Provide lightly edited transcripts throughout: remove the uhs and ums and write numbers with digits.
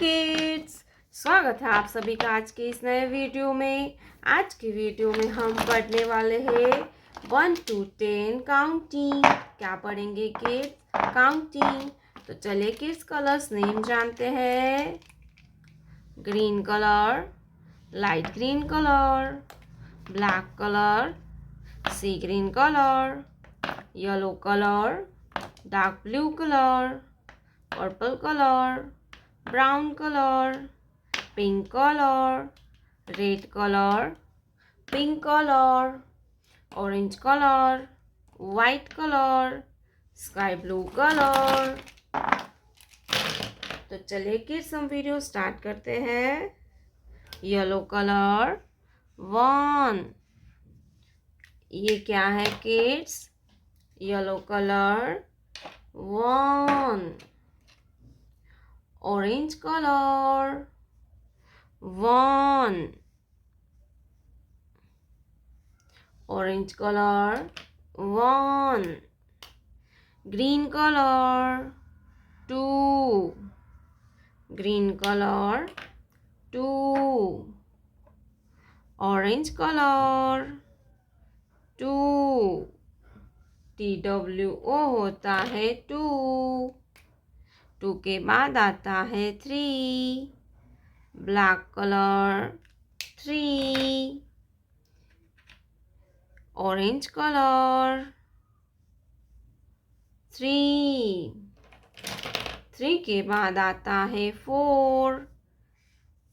Kids, स्वागत है आप सभी का आज के इस नए वीडियो में। आज की वीडियो में हम पढ़ने वाले हैं 1 to 10 काउंटिंग। क्या पढ़ेंगे किड्स? काउंटिंग। तो चलिए किड्स कलर्स नेम जानते हैं। Green colour, light green colour, black colour, sea green colour, yellow colour, dark blue colour, purple colour, brown color, pink color, red color, pink color, orange color, white color, sky blue color। तो चलिए kids हम video start करते हैं। Yellow colour 1। ये क्या है kids? Yellow colour 1। Orange color 1। Orange color 1। Green color 2। Green color 2। Orange color 2। TWO होता है 2। 2 के बाद आता है 3। Black colour 3। Orange colour 3। 3 के बाद आता है 4।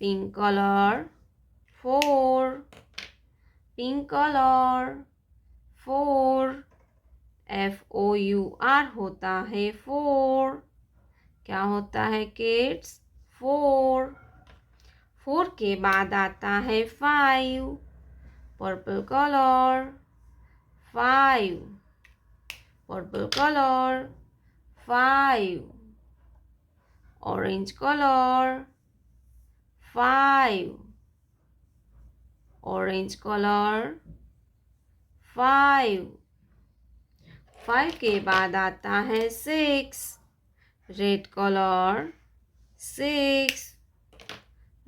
Pink colour 4। Pink colour 4। FOUR होता है 4। क्या होता है किड्स? 4। 4 के बाद आता है 5। Purple colour 5। Purple colour 5। Orange colour 5। Orange colour 5। 5 के बाद आता है 6। Red colour 6।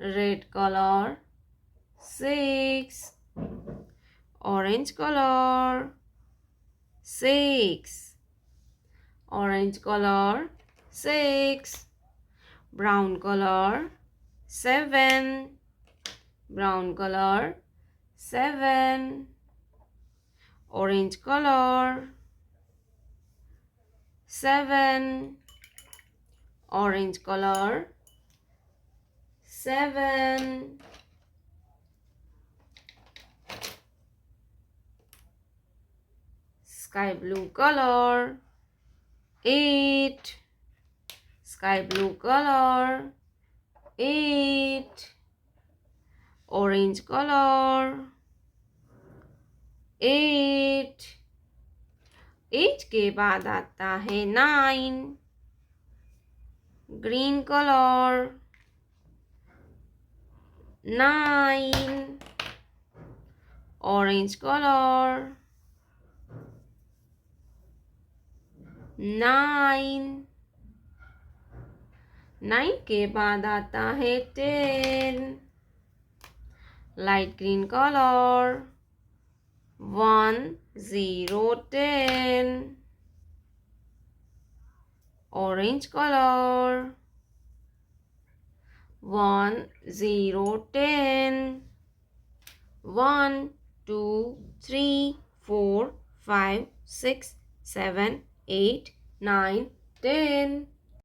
Red colour 6। Orange colour 6। Orange colour 6। Brown colour 7। Brown colour 7। Orange colour 7। orange color 7। sky blue color 8। sky blue color 8। orange color 8। 8 के बाद आता है 9। green color 9। orange color 9। 9 के बाद आता है 10। light green color 1 0 10। orange color 1 0 10। 1 2 3 4 5 6 7 8 9 10।